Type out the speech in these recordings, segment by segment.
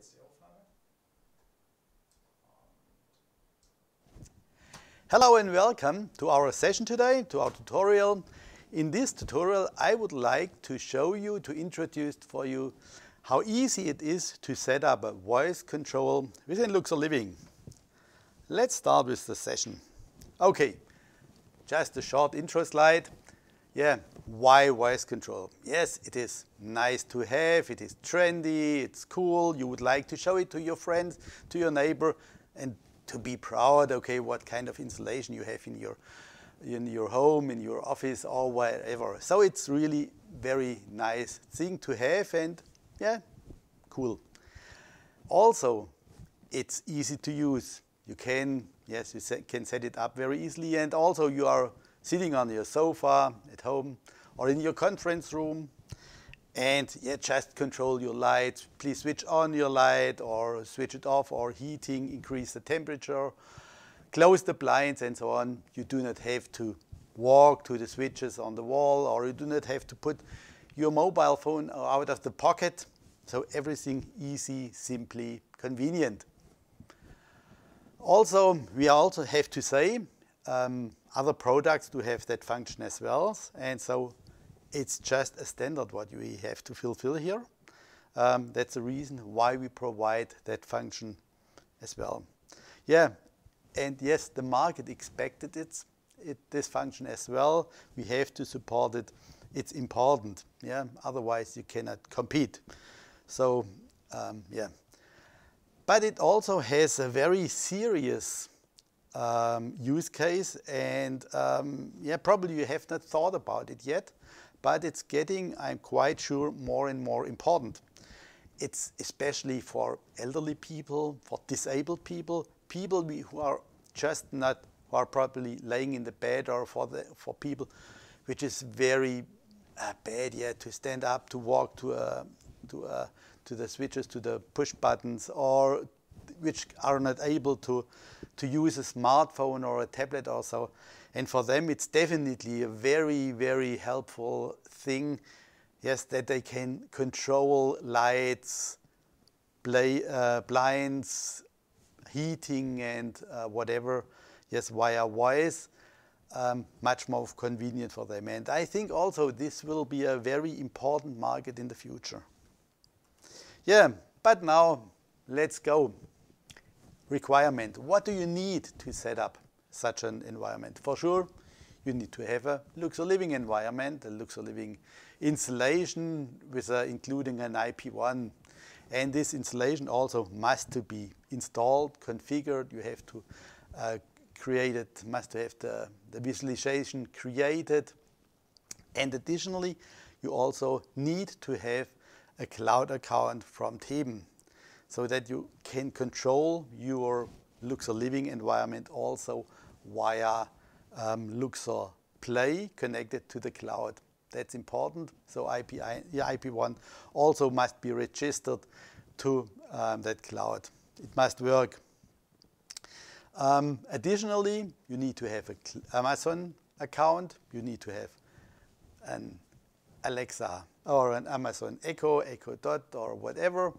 jetzt die Aufnahme. Hello and welcome to our session today, to our tutorial. In this tutorial, I would like to show you, to introduce for you how easy it is to set up a voice control within LUXORliving. Let's start with the session. Okay, just a short intro slide. Yeah, why voice control? Yes, it is nice to have, it is trendy, it's cool, you would like to show it to your friends, to your neighbor, and to be proud, okay, what kind of installation you have in your home, in your office, or wherever. So it's really very nice thing to have, and yeah, cool. Also, it's easy to use. You can, yes, you can set it up very easily, and also you are sitting on your sofa at home or in your conference room, and yeah, just control your light. Please switch on your light or switch it off, or heating, increase the temperature, close the blinds and so on. You do not have to walk to the switches on the wall, or you do not have to put your mobile phone out of the pocket. So everything easy, simply convenient. Also, we also have to say, other products do have that function as well, and so it's just a standard what we have to fulfill here. That's the reason why we provide that function as well. Yeah, and yes, the market expected this function as well. We have to support it. It's important. Yeah, otherwise you cannot compete. So yeah, but it also has a very serious use case, and yeah, probably you have not thought about it yet. But it's getting, I'm quite sure, more and more important. It's especially for elderly people, for disabled people, people who are just not, who are probably laying in the bed, or for people which is very bad, yeah, to stand up, to walk to the switches, to the push buttons, or which are not able to use a smartphone or a tablet or so. And for them, it's definitely a very, very helpful thing, yes, that they can control lights, blinds, heating, and whatever, yes, via voice. Much more convenient for them. And I think also this will be a very important market in the future. Yeah, but now let's go. Requirement. What do you need to set up such an environment? For sure, you need to have a LUXORliving environment, a LUXORliving installation with including an IP1. And this installation also must be installed, configured. You have to create it, must have the visualization created. And additionally, you also need to have a cloud account from Theben, so that you can control your LUXORliving environment also via LUXORplay connected to the cloud. That's important. So IP1 also must be registered to that cloud. It must work. Additionally, you need to have an Amazon account. You need to have an Alexa or an Amazon Echo Dot, or whatever.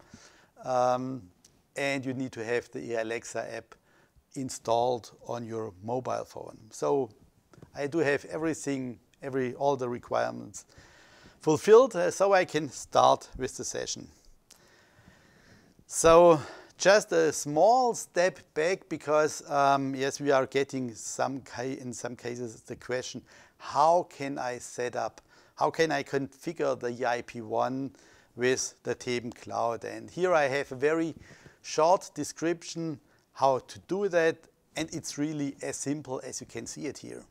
And you need to have the Alexa app installed on your mobile phone. So I do have everything, all the requirements fulfilled, so I can start with the session. So just a small step back, because yes, we are getting in some cases the question, how can I set up, how can I configure the IP1 with the Theben cloud? And here I have a very short description how to do that, and it's really as simple as you can see it here.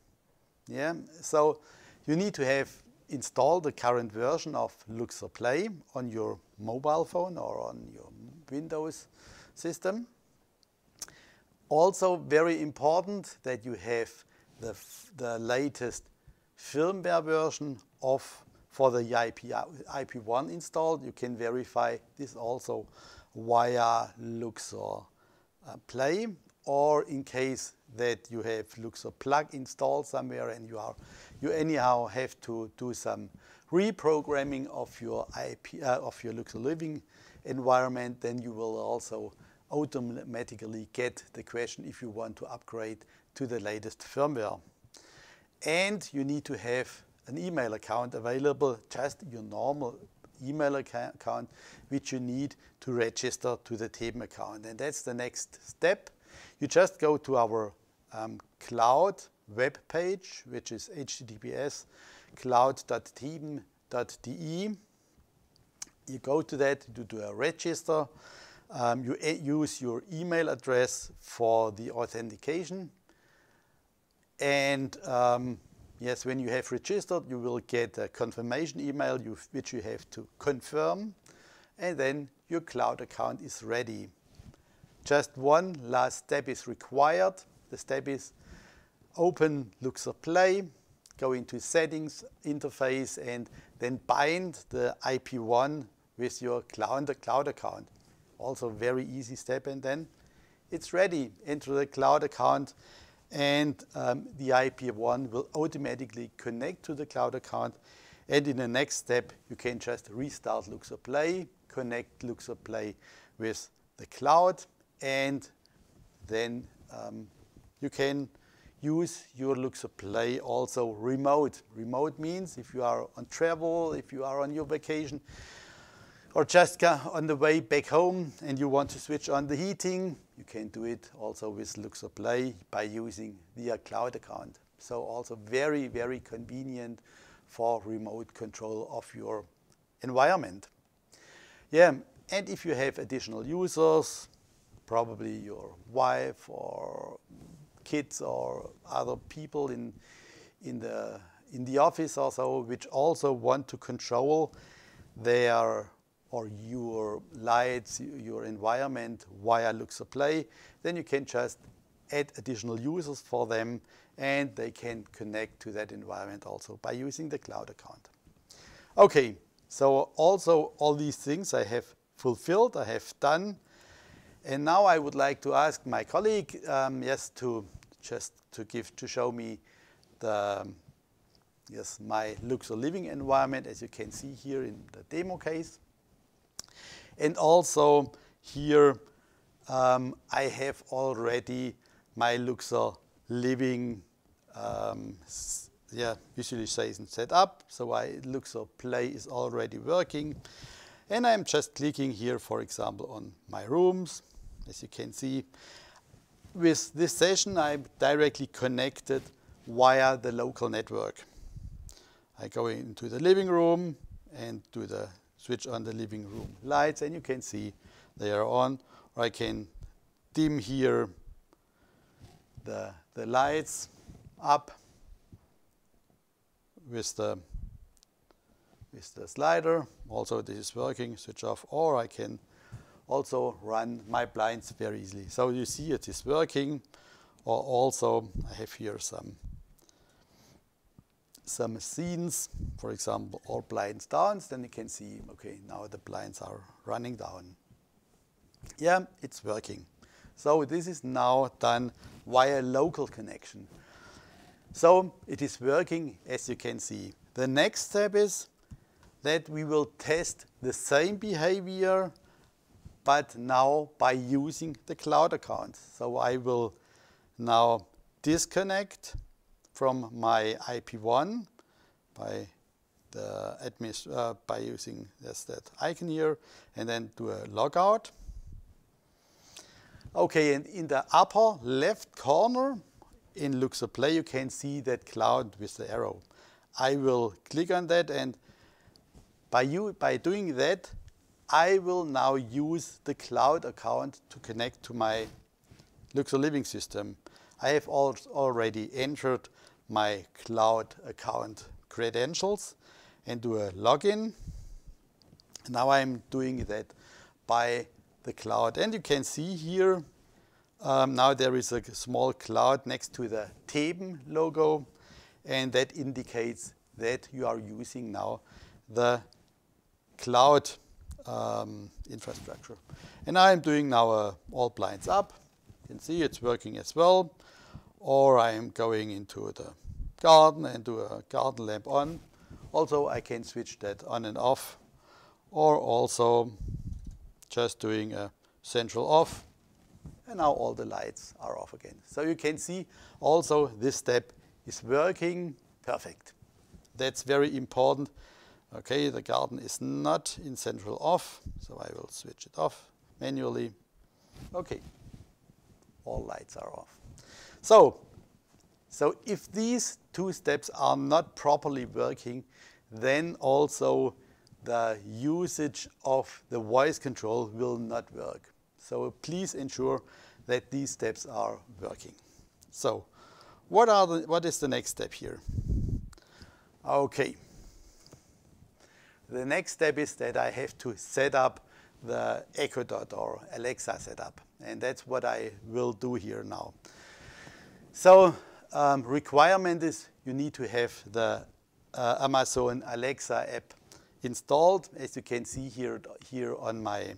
Yeah, so you need to have installed the current version of LUXORplay on your mobile phone or on your Windows system. Also very important that you have the latest firmware version for the IP1 installed. You can verify this also via LUXORplay, or in case that you have LUXORplug installed somewhere and you anyhow have to do some reprogramming of your LUXORliving environment, then you will also automatically get the question if you want to upgrade to the latest firmware. And you need to have an email account available, just your normal email account, which you need to register to the Theben account. And that's the next step. You just go to our cloud web page, which is https://cloud.theben.de. You go to that, you do a register. You use your email address for the authentication. And yes, when you have registered, you will get a confirmation email which you have to confirm. And then your cloud account is ready. Just one last step is required. The step is open Luxor Play, go into settings, interface, and then bind the IP1 with your cloud account. Also a very easy step, and then it's ready. Enter the cloud account, and the IP1 will automatically connect to the cloud account. And in the next step, you can just restart Luxor Play, connect Luxor Play with the cloud, and then you can use your Luxor Play also remote. Remote means if you are on travel, if you are on your vacation, or just on the way back home and you want to switch on the heating, you can do it also with Luxor Play by using the cloud account. So also very, very convenient for remote control of your environment. Yeah, and if you have additional users, probably your wife or kids or other people in the office also, which also want to control their or your lights, your environment via Luxor Play, then you can just add additional users for them, and they can connect to that environment also by using the cloud account. Okay, so also all these things I have fulfilled, I have done. And now I would like to ask my colleague, to show me my LUXORliving environment, as you can see here in the demo case. And also here I have already my LUXORliving visualization set up. So Luxor Play is already working. And I'm just clicking here, for example, on my rooms. As you can see, with this session, I'm directly connected via the local network. I go into the living room and do the switch on the living room lights, and you can see they are on. Or I can dim here the lights up with the slider. Also, this is working, switch off, or I can also run my blinds very easily. So you see it is working, or also I have here some scenes, for example, all blinds down, then you can see, okay, now the blinds are running down. Yeah, it's working. So this is now done via local connection. So it is working, as you can see. The next step is that we will test the same behavior, but now by using the cloud account. So I will now disconnect from my IP1 by using that icon here, and then do a logout. Okay, and in the upper left corner in Luxor Play, you can see that cloud with the arrow. I will click on that, and by doing that, I will now use the cloud account to connect to my LUXORliving system. I have already entered my cloud account credentials and do a login. Now I'm doing that by the cloud. And you can see here, now there is a small cloud next to the Theben logo, and that indicates that you are using now the cloud infrastructure. And I'm doing now all blinds up. You can see it's working as well. Or I'm going into the garden and do a garden lamp on. Also, I can switch that on and off. Or also just doing a central off, and now all the lights are off again. So you can see also this step is working perfect. That's very important. Okay, the garden is not in central off, so I will switch it off manually. Okay, all lights are off. So if these two steps are not properly working, then also the usage of the voice control will not work. So please ensure that these steps are working. So what is the next step here? Okay. The next step is that I have to set up the Echo Dot or Alexa setup. And that's what I will do here now. So requirement is you need to have the Amazon Alexa app installed. As you can see here on my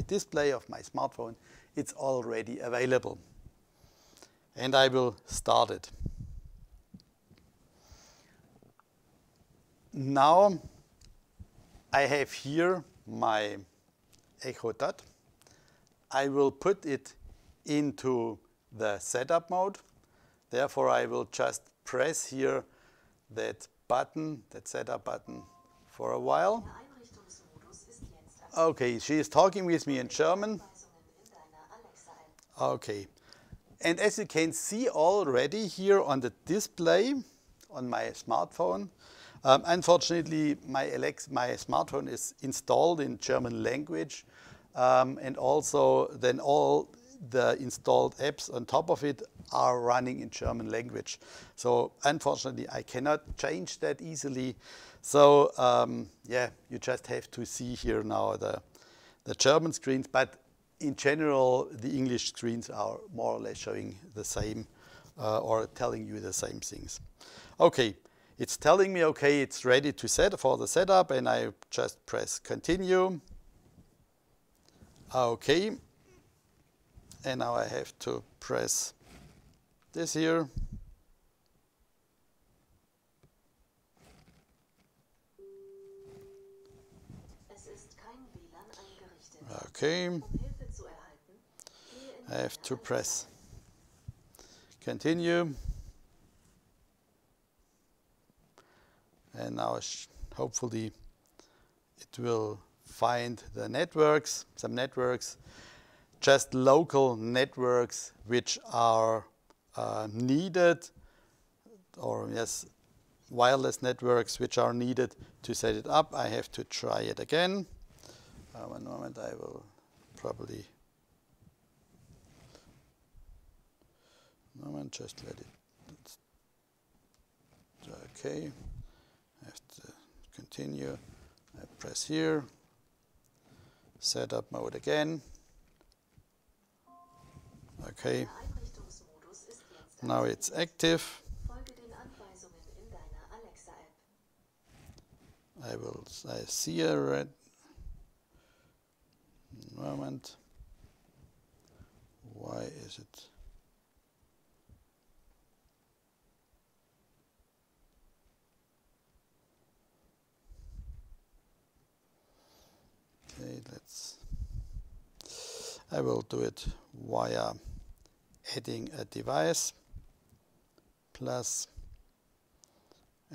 display of my smartphone, it's already available. And I will start it. Now I have here my Echo Dot. I will put it into the setup mode. Therefore, I will just press here that button, that setup button, for a while. Okay, she is talking with me in German. Okay, and as you can see already here on the display on my smartphone, unfortunately my smartphone is installed in German language, and also then all the installed apps on top of it are running in German language. So unfortunately I cannot change that easily. So yeah, you just have to see here now the German screens, but in general the English screens are more or less showing the same or telling you the same things. Okay, it's telling me okay, it's ready to set for the setup, and I just press continue. Okay, and now I have to press this here. Okay, I have to press continue, and now hopefully it will find the networks, some networks, just local networks which are needed, or yes, wireless networks which are needed to set it up. I have to try it again. One moment, I will probably, moment, just let it, okay, I have to continue. I press here, setup mode again. Okay, now it's active. I see a red moment. Why is it? Okay, I will do it via adding a device, plus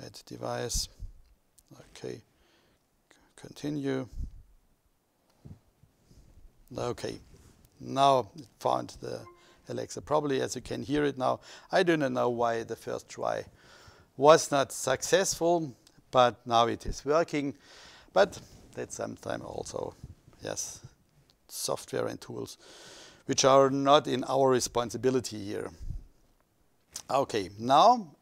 add device. Okay, continue. Okay, now it found the Alexa. Probably as you can hear it now. I do not know why the first try was not successful, but now it is working. But that's sometimes also, yes, software and tools which are not in our responsibility here. Okay, now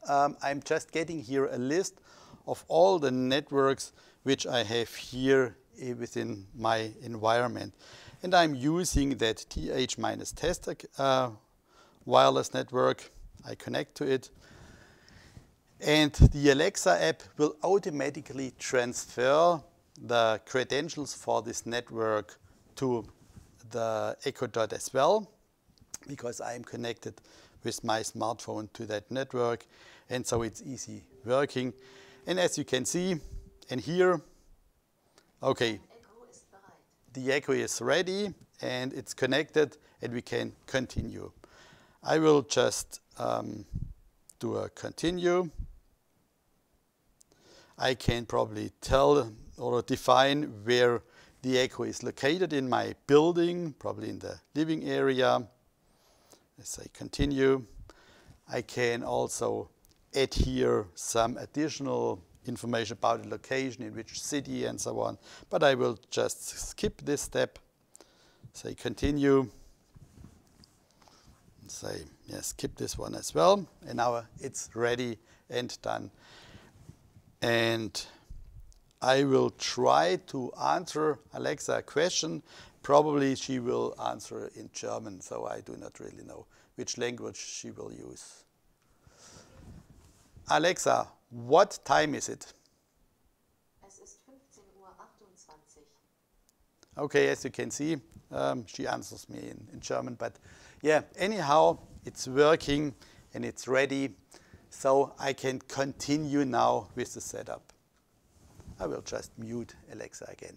I'm just getting here a list of all the networks which I have here within my environment. And I'm using that TH-test wireless network. I connect to it. And the Alexa app will automatically transfer the credentials for this network to the Echo Dot as well, because I'm connected with my smartphone to that network, and so it's easy working. And as you can see and hear, okay, the echo is ready and it's connected and we can continue. I will just do a continue. I can probably tell or define where the echo is located in my building, probably in the living area. Let's say continue. I can also add here some additional information about the location, in which city and so on. But I will just skip this step. Say continue. Say yes, skip this one as well. And now it's ready and done. And I will try to answer Alexa a question. Probably she will answer in German, so I do not really know which language she will use. Alexa, what time is it? Es ist 15:28 Uhr. Okay, as you can see, she answers me in German. But yeah, anyhow, it's working and it's ready. So I can continue now with the setup. I will just mute Alexa again.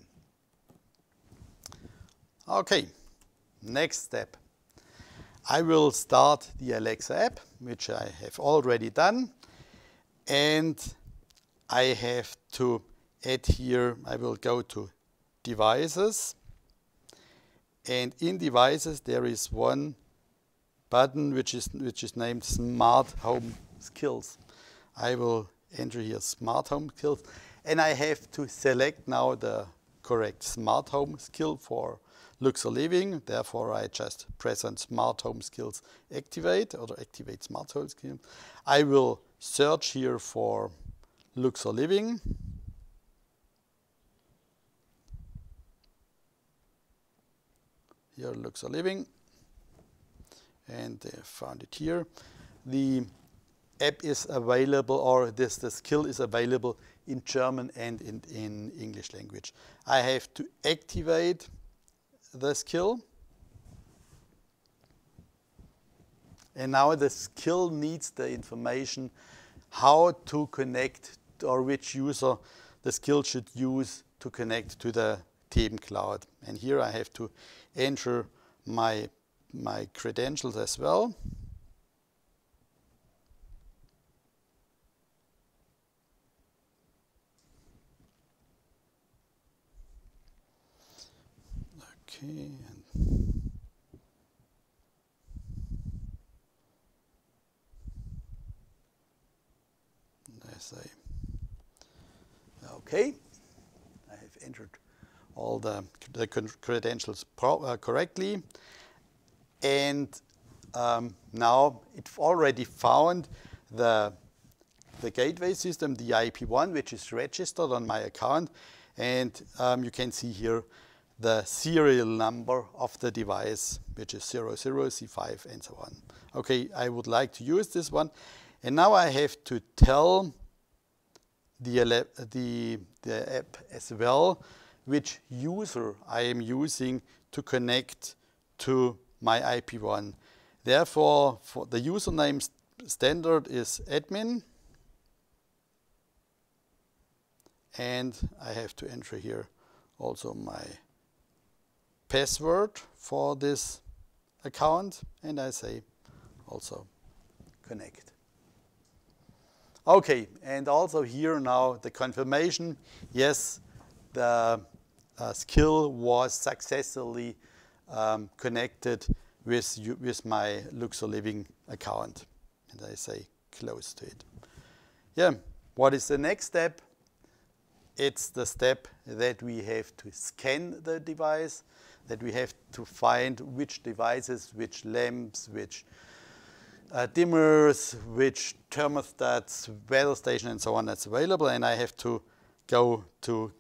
Okay, next step. I will start the Alexa app, which I have already done. And I have to add here, I will go to Devices. And in Devices, there is one button which is named Smart Home Skills. I will enter here Smart Home Skills. And I have to select now the correct Smart Home skill for LUXORliving. Therefore, I just press on Smart Home Skills Activate, or Activate Smart Home Skill. I will search here for LUXORliving. Here, LUXORliving. And I found it here. The app is available, or the skill is available in German and in English language. I have to activate the skill. And now the skill needs the information how to connect, or which user the skill should use to connect to the Theben cloud. And here I have to enter my credentials as well. Okay. I say, okay, I have entered all the credentials correctly. And now it's already found the gateway system, the IP1, which is registered on my account. And you can see here the serial number of the device, which is 00C5 and so on. Okay, I would like to use this one. And now I have to tell the app as well which user I am using to connect to my IP1. Therefore, for the username standard is admin. And I have to enter here also my password for this account. And I say also connect. Okay, and also here now the confirmation. Yes, the skill was successfully connected with my LUXORliving account. And I say close to it. Yeah, what is the next step? It's the step that we have to scan the device, that we have to find which devices, which lamps, which dimmers, which thermostats, weather station, and so on that's available. And I have to go to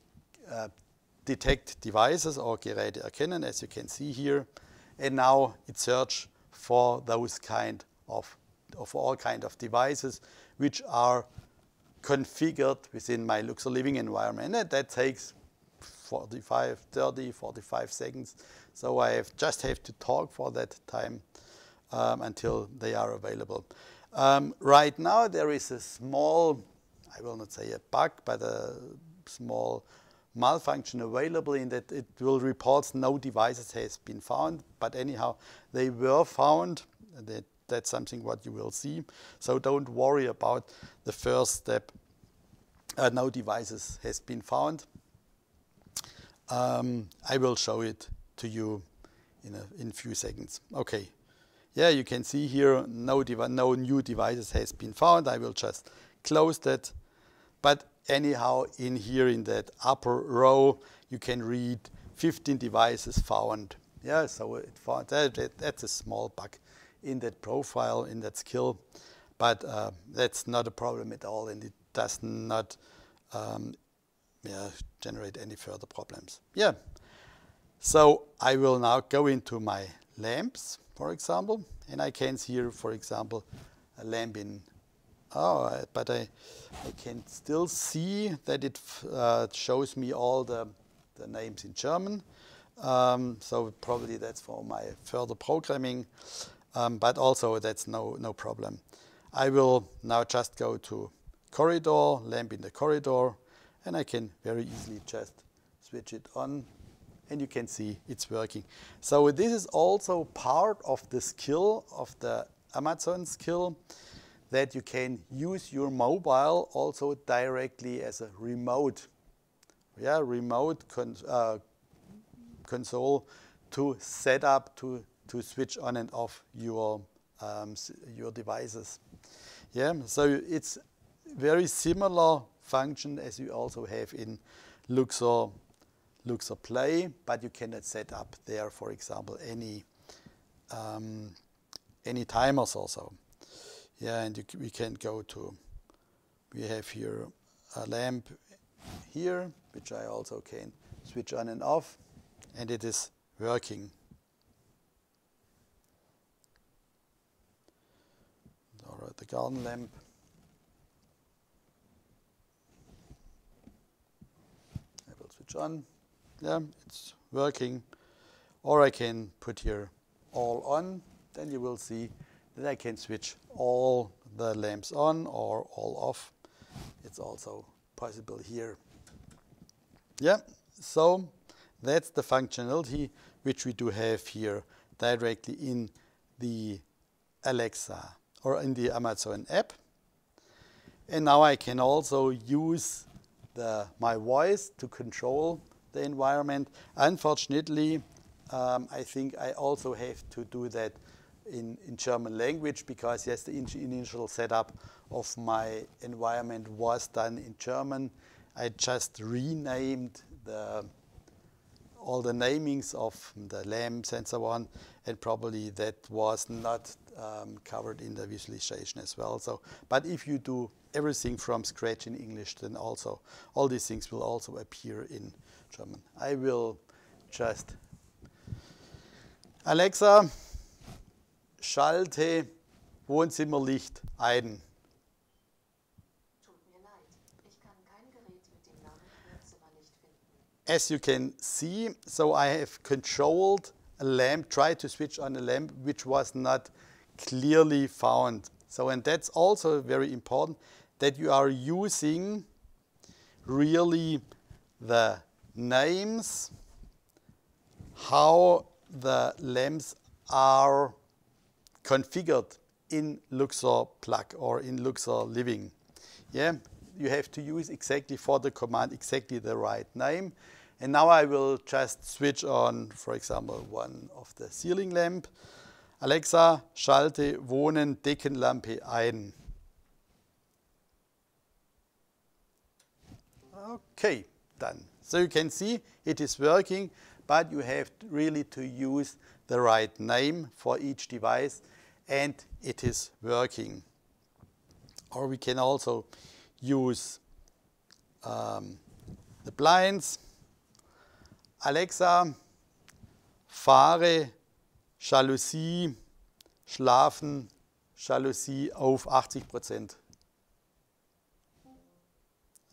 detect devices or Geräte erkennen, as you can see here. And now it searches for those all kind of devices which are configured within my LUXORliving environment. And that takes 45 seconds. So I just have to talk for that time until they are available. Right now there is a small, I will not say a bug, but a small malfunction available in that it will report no devices has been found, but anyhow they were found. That's something what you will see. So don't worry about the first step, no devices has been found. I will show it to you in a few seconds. Okay, yeah, you can see here no new devices has been found. I will just close that. But anyhow, in here in that upper row, you can read 15 devices found. Yeah, so it found that's a small bug in that profile, in that skill, but that's not a problem at all, and it does not generate any further problems. Yeah. So I will now go into my lamps, for example, and I can see here, for example, a lamp in. But I can still see that it shows me all the names in German. So probably that's for my further programming, but also that's no problem. I will now just go to corridor, lamp in the corridor, and I can very easily just switch it on, and you can see it's working. So this is also part of the skill of the Amazon skill, that you can use your mobile also directly as a remote, console to set up, to switch on and off your devices. Yeah, so it's very similar function as you also have in Luxor Play, but you cannot set up there, for example, any timers also. Yeah, and we can go to, we have here a lamp here, which I also can switch on and off, and it is working. All right, the garden lamp. I will switch on. Yeah, it's working. Or I can put here all on, then you will see that I can switch all the lamps on or all off. It's also possible here. Yeah, so that's the functionality which we do have here directly in the Alexa or in the Amazon app. And now I can also use my voice to control the environment. Unfortunately, I think I also have to do that in German language, because yes, the initial setup of my environment was done in German. I just renamed all the namings of the lamps and so on, and probably that was not covered in the visualization as well. So, but if you do everything from scratch in English, then also all these things will also appear in German. I will just Alexa, schalte Wohnzimmerlicht ein. Tut mir leid, ich kann kein Gerät mit dem Namen Wohnzimmerlicht finden. As you can see, so I have controlled a lamp, tried to switch on a lamp which was not clearly found. So, and that's also very important, that you are using really the names, how the lamps are configured in Luxor Plug or in LUXORliving. Yeah, you have to use exactly for the command exactly the right name. And now I will just switch on, for example, one of the ceiling lamp. Alexa, schalte Wohnen Deckenlampe ein. Okay, done. So you can see it is working, but you have really to use the right name for each device, and it is working. Or we can also use the blinds. Alexa, fahre Jalousie, schlafen, Jalousie auf 80%.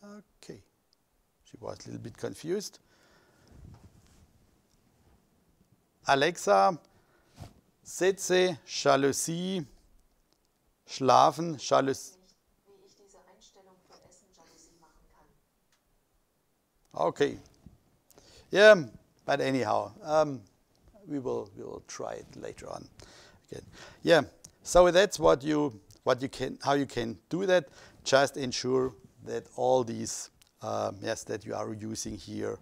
Okay, she was a little bit confused. Alexa, setze Jalousie, schlafen, Jalousie. Wie ich diese Einstellung für Essen Jalousie machen kann. Okay, Yeah, but anyhow, we will try it later on again. Yeah, so that's what you can, how you can do that. Just ensure that all these yes, that you are using here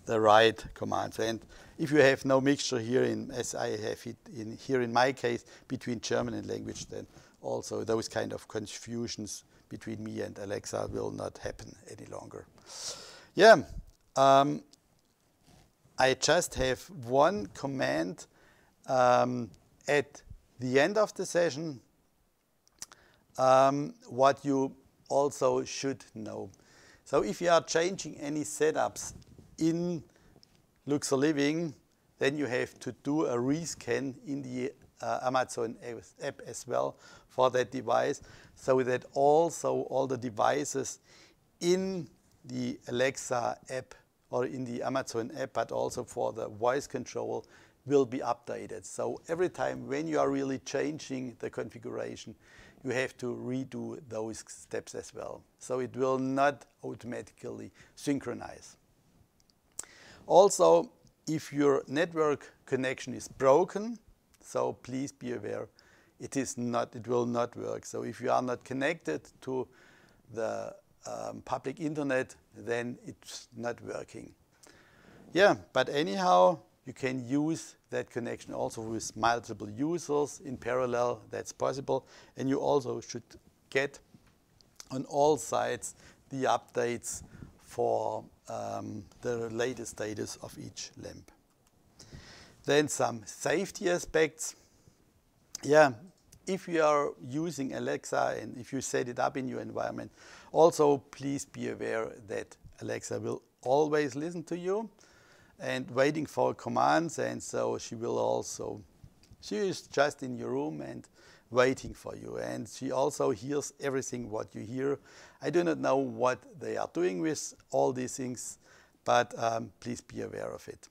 the right commands. And if you have no mixture here, as I have it here in my case, between German and language, then also those kind of confusions between me and Alexa will not happen any longer. Yeah, I just have one command at the end of the session, what you also should know. So if you are changing any setups in LUXORliving, then you have to do a rescan in the Amazon app as well for that device, so that also all the devices in the Alexa app or in the Amazon app, but also for the voice control, will be updated. So every time when you are really changing the configuration, you have to redo those steps as well. So it will not automatically synchronize. Also, if your network connection is broken, so please be aware, it will not work. So if you are not connected to the public internet, then it's not working. Yeah, but anyhow, you can use that connection also with multiple users in parallel. That's possible. And you also should get on all sides the updates for the latest status of each lamp. Then some safety aspects. Yeah, if you are using Alexa and if you set it up in your environment, also please be aware that Alexa will always listen to you and waiting for commands, and so she is just in your room and waiting for you, and she also hears everything what you hear. I do not know what they are doing with all these things, but please be aware of it.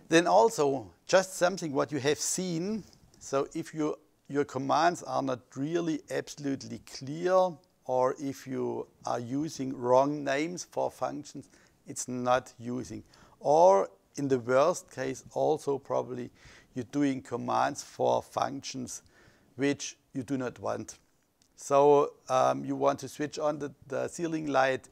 Then also just something what you have seen. So if your commands are not really absolutely clear, or if you are using wrong names for functions, it's not using. Or in the worst case, also probably you're doing commands for functions which you do not want. So you want to switch on the ceiling light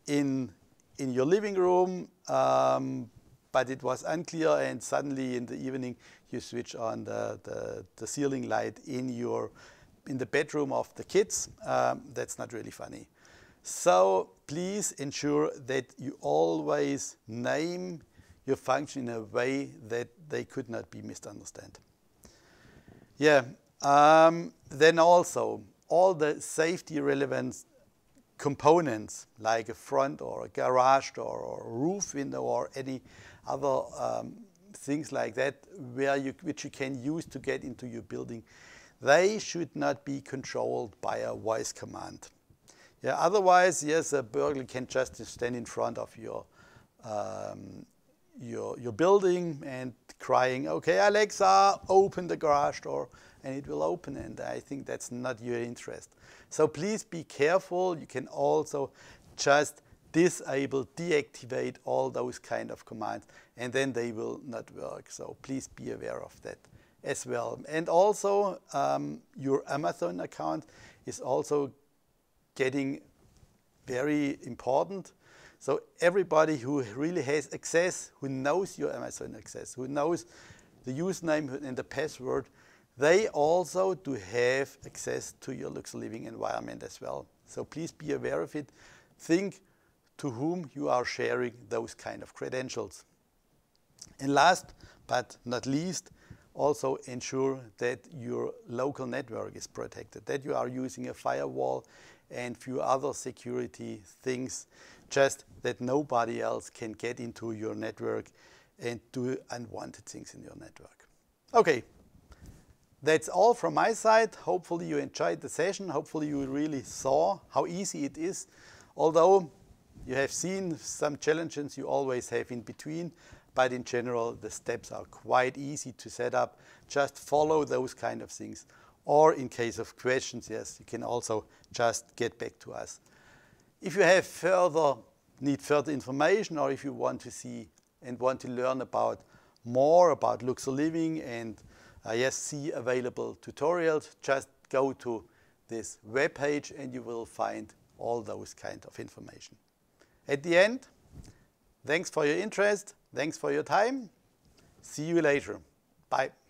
in your living room, but it was unclear, and suddenly in the evening you switch on the ceiling light in the bedroom of the kids. That's not really funny. So please ensure that you always name your function in a way that they could not be misunderstood. Yeah, then also all the safety relevant components like a front or a garage door or a roof window or any other things like that which you can use to get into your building, they should not be controlled by a voice command. Yeah, otherwise, yes, a burglar can just stand in front of your building and crying, "Okay, Alexa, open the garage door," and it will open, and I think that's not your interest. So please be careful. You can also just disable, deactivate all those kind of commands, and then they will not work. So please be aware of that as well. And also, your Amazon account is also getting very important. So everybody who really has access, who knows your Amazon access, who knows the username and the password, they also do have access to your LUXORliving environment as well. So please be aware of it. Think to whom you are sharing those kind of credentials. And last but not least, also ensure that your local network is protected, that you are using a firewall and few other security things, just that nobody else can get into your network and do unwanted things in your network. Okay, that's all from my side. Hopefully you enjoyed the session. Hopefully you really saw how easy it is. Although you have seen some challenges you always have in between, but in general the steps are quite easy to set up. Just follow those kind of things. Or in case of questions, yes, you can also just get back to us. If you have need further information, or if you want to see and want to learn about more about LUXORliving and yes, see available tutorials, just go to this webpage and you will find all those kind of information. At the end, thanks for your interest, thanks for your time. See you later. Bye.